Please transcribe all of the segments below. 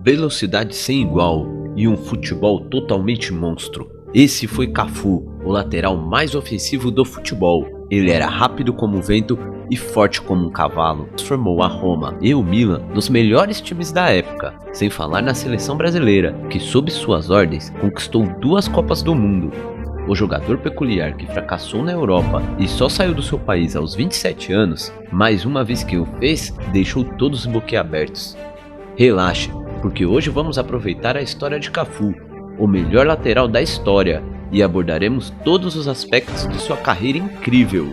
Velocidade sem igual e um futebol totalmente monstro. Esse foi Cafu, o lateral mais ofensivo do futebol. Ele era rápido como o vento e forte como um cavalo. Transformou a Roma e o Milan nos melhores times da época, sem falar na seleção brasileira, que sob suas ordens conquistou 2 Copas do Mundo. O jogador peculiar que fracassou na Europa e só saiu do seu país aos 27 anos, mais uma vez que o fez, deixou todos boquiabertos. Relaxe, porque hoje vamos aproveitar a história de Cafu, o melhor lateral da história, e abordaremos todos os aspectos de sua carreira incrível.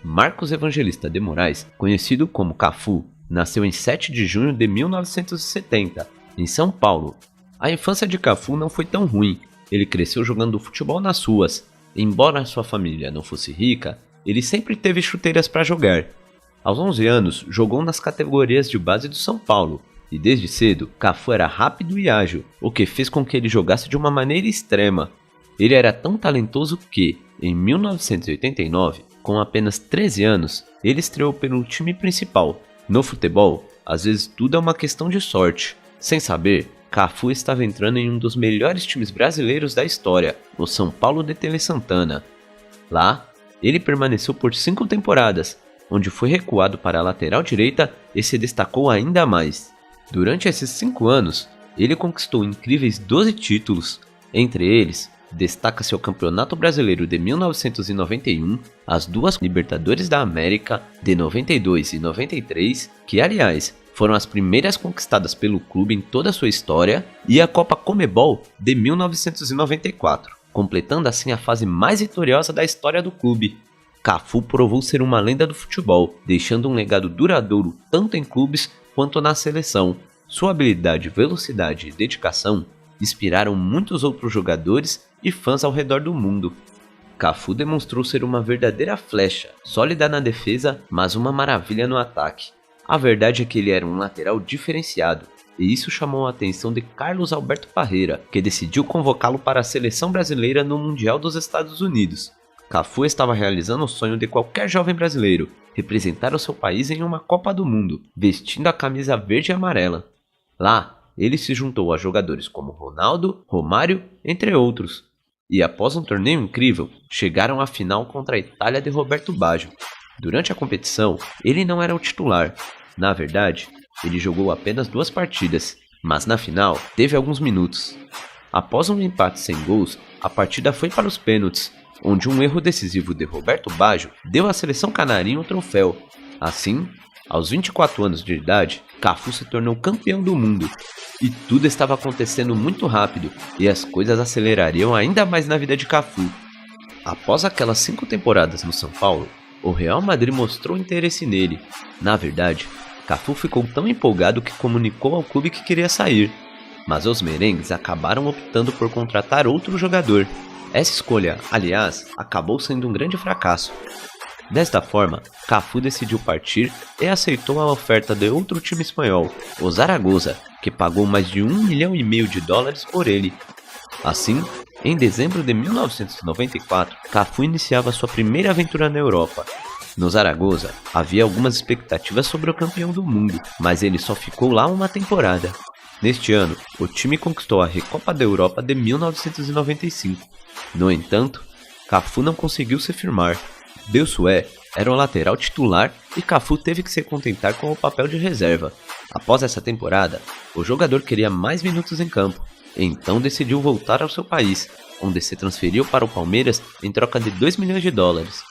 Marcos Evangelista de Moraes, conhecido como Cafu, nasceu em 7 de junho de 1970, em São Paulo. A infância de Cafu não foi tão ruim, ele cresceu jogando futebol nas ruas. Embora sua família não fosse rica, ele sempre teve chuteiras para jogar. Aos 11 anos, jogou nas categorias de base do São Paulo, e desde cedo, Cafu era rápido e ágil, o que fez com que ele jogasse de uma maneira extrema. Ele era tão talentoso que, em 1989, com apenas 13 anos, ele estreou pelo time principal. No futebol, às vezes tudo é uma questão de sorte. Sem saber, Cafu estava entrando em um dos melhores times brasileiros da história, o São Paulo de Tele Santana. Lá, ele permaneceu por 5 temporadas, onde foi recuado para a lateral direita e se destacou ainda mais. Durante esses 5 anos, ele conquistou incríveis 12 títulos. Entre eles, destaca-se o Campeonato Brasileiro de 1991, as 2 Libertadores da América de 92 e 93, que aliás foram as primeiras conquistadas pelo clube em toda a sua história, e a Copa Comebol de 1994, completando assim a fase mais vitoriosa da história do clube. Cafu provou ser uma lenda do futebol, deixando um legado duradouro tanto em clubes quanto na seleção. Sua habilidade, velocidade e dedicação inspiraram muitos outros jogadores e fãs ao redor do mundo. Cafu demonstrou ser uma verdadeira flecha, sólida na defesa, mas uma maravilha no ataque. A verdade é que ele era um lateral diferenciado, e isso chamou a atenção de Carlos Alberto Parreira, que decidiu convocá-lo para a seleção brasileira no Mundial dos Estados Unidos. Cafu estava realizando o sonho de qualquer jovem brasileiro, representar o seu país em uma Copa do Mundo, vestindo a camisa verde e amarela. Lá, ele se juntou a jogadores como Ronaldo, Romário, entre outros. E após um torneio incrível, chegaram à final contra a Itália de Roberto Baggio. Durante a competição, ele não era o titular. Na verdade, ele jogou apenas 2 partidas, mas na final teve alguns minutos. Após um empate sem gols, a partida foi para os pênaltis, onde um erro decisivo de Roberto Baggio deu à seleção canarinha o troféu. Assim, aos 24 anos de idade, Cafu se tornou campeão do mundo. E tudo estava acontecendo muito rápido, e as coisas acelerariam ainda mais na vida de Cafu. Após aquelas 5 temporadas no São Paulo, o Real Madrid mostrou interesse nele. Na verdade, Cafu ficou tão empolgado que comunicou ao clube que queria sair. Mas os merengues acabaram optando por contratar outro jogador. Essa escolha, aliás, acabou sendo um grande fracasso. Desta forma, Cafu decidiu partir e aceitou a oferta de outro time espanhol, o Zaragoza, que pagou mais de $1,5 milhão por ele. Assim, em dezembro de 1994, Cafu iniciava sua primeira aventura na Europa. No Zaragoza, havia algumas expectativas sobre o campeão do mundo, mas ele só ficou lá uma temporada. Neste ano, o time conquistou a Recopa da Europa de 1995. No entanto, Cafu não conseguiu se firmar. Belsué era o lateral titular e Cafu teve que se contentar com o papel de reserva. Após essa temporada, o jogador queria mais minutos em campo, então decidiu voltar ao seu país, onde se transferiu para o Palmeiras em troca de $2 milhões.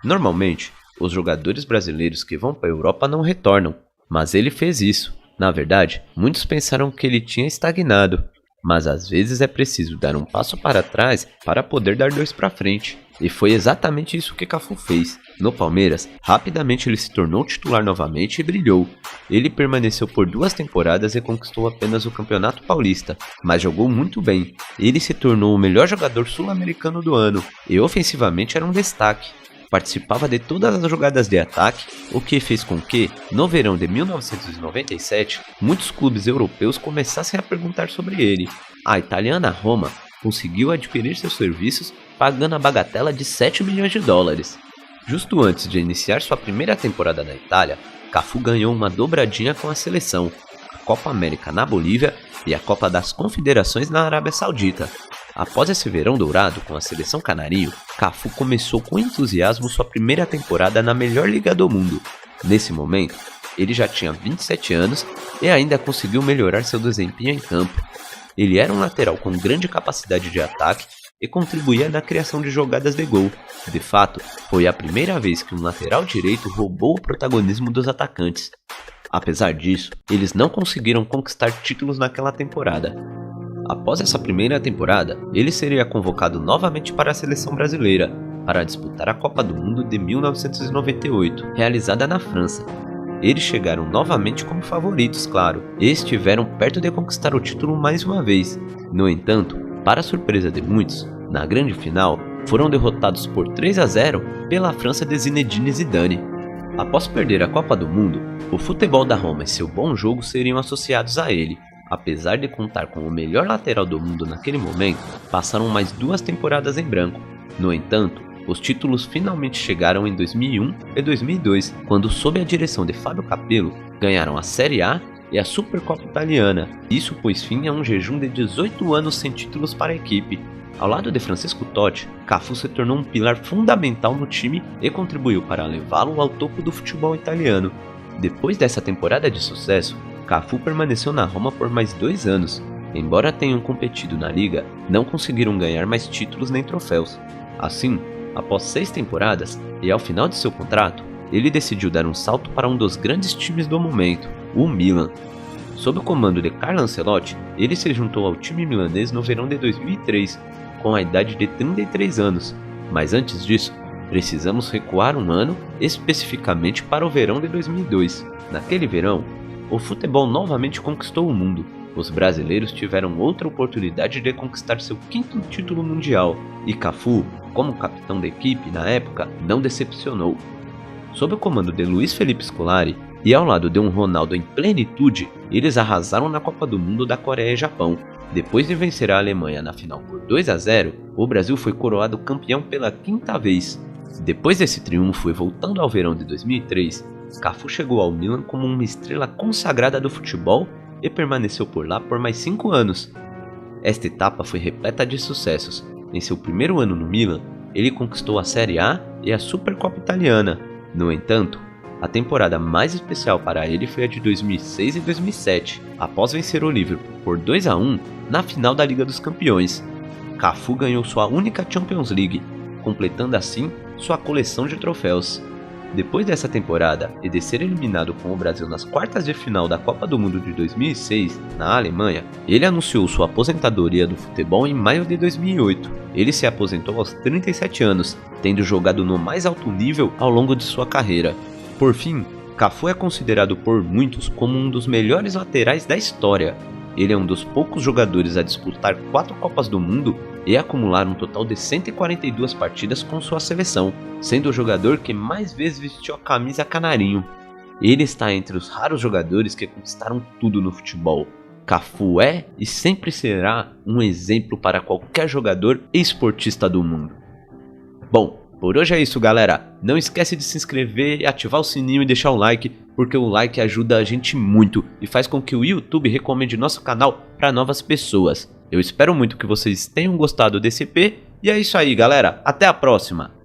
Normalmente, os jogadores brasileiros que vão para a Europa não retornam, mas ele fez isso. Na verdade, muitos pensaram que ele tinha estagnado, mas às vezes é preciso dar um passo para trás para poder dar 2 para frente. E foi exatamente isso que Cafu fez. No Palmeiras, rapidamente ele se tornou titular novamente e brilhou. Ele permaneceu por 2 temporadas e conquistou apenas o Campeonato Paulista, mas jogou muito bem. Ele se tornou o melhor jogador sul-americano do ano e ofensivamente era um destaque. Participava de todas as jogadas de ataque, o que fez com que, no verão de 1997, muitos clubes europeus começassem a perguntar sobre ele. A italiana Roma conseguiu adquirir seus serviços pagando a bagatela de $7 milhões. Justo antes de iniciar sua primeira temporada na Itália, Cafu ganhou uma dobradinha com a seleção, a Copa América na Bolívia e a Copa das Confederações na Arábia Saudita. Após esse verão dourado com a seleção canarinho, Cafu começou com entusiasmo sua primeira temporada na melhor liga do mundo. Nesse momento, ele já tinha 27 anos e ainda conseguiu melhorar seu desempenho em campo. Ele era um lateral com grande capacidade de ataque e contribuía na criação de jogadas de gol. De fato, foi a primeira vez que um lateral direito roubou o protagonismo dos atacantes. Apesar disso, eles não conseguiram conquistar títulos naquela temporada. Após essa primeira temporada, ele seria convocado novamente para a seleção brasileira, para disputar a Copa do Mundo de 1998, realizada na França. Eles chegaram novamente como favoritos, claro, e estiveram perto de conquistar o título mais uma vez. No entanto, para surpresa de muitos, na grande final, foram derrotados por 3-0 pela França de Zinedine Zidane. Após perder a Copa do Mundo, o futebol da Roma e seu bom jogo seriam associados a ele. Apesar de contar com o melhor lateral do mundo naquele momento, passaram mais 2 temporadas em branco. No entanto, os títulos finalmente chegaram em 2001 e 2002, quando, sob a direção de Fábio Capello, ganharam a Série A e a Supercopa Italiana. Isso pôs fim a um jejum de 18 anos sem títulos para a equipe. Ao lado de Francisco Totti, Cafu se tornou um pilar fundamental no time e contribuiu para levá-lo ao topo do futebol italiano. Depois dessa temporada de sucesso, Cafu permaneceu na Roma por mais 2 anos. Embora tenham competido na liga, não conseguiram ganhar mais títulos nem troféus. Assim, após 6 temporadas e ao final de seu contrato, ele decidiu dar um salto para um dos grandes times do momento, o Milan. Sob o comando de Carlo Ancelotti, ele se juntou ao time milanês no verão de 2003, com a idade de 33 anos. Mas antes disso, precisamos recuar um ano, especificamente para o verão de 2002. Naquele verão, o futebol novamente conquistou o mundo. Os brasileiros tiveram outra oportunidade de conquistar seu 5º título mundial, e Cafu, como capitão da equipe na época, não decepcionou. Sob o comando de Luiz Felipe Scolari e ao lado de um Ronaldo em plenitude, eles arrasaram na Copa do Mundo da Coreia e Japão. Depois de vencer a Alemanha na final por 2-0, o Brasil foi coroado campeão pela 5ª vez. Depois desse triunfo e voltando ao verão de 2003, Cafu chegou ao Milan como uma estrela consagrada do futebol e permaneceu por lá por mais 5 anos. Esta etapa foi repleta de sucessos. Em seu primeiro ano no Milan, ele conquistou a Série A e a Supercopa Italiana. No entanto, a temporada mais especial para ele foi a de 2006 e 2007, após vencer o Liverpool por 2-1 na final da Liga dos Campeões. Cafu ganhou sua única Champions League, completando assim sua coleção de troféus. Depois dessa temporada e de ser eliminado com o Brasil nas quartas de final da Copa do Mundo de 2006, na Alemanha, ele anunciou sua aposentadoria do futebol em maio de 2008. Ele se aposentou aos 37 anos, tendo jogado no mais alto nível ao longo de sua carreira. Por fim, Cafu é considerado por muitos como um dos melhores laterais da história. Ele é um dos poucos jogadores a disputar 4 Copas do Mundo e acumular um total de 142 partidas com sua seleção, sendo o jogador que mais vezes vestiu a camisa canarinho. Ele está entre os raros jogadores que conquistaram tudo no futebol. Cafu é e sempre será um exemplo para qualquer jogador e esportista do mundo. Bom, por hoje é isso, galera. Não esquece de se inscrever, ativar o sininho e deixar o like, porque o like ajuda a gente muito e faz com que o YouTube recomende nosso canal para novas pessoas. Eu espero muito que vocês tenham gostado desse EP e é isso aí, galera. Até a próxima!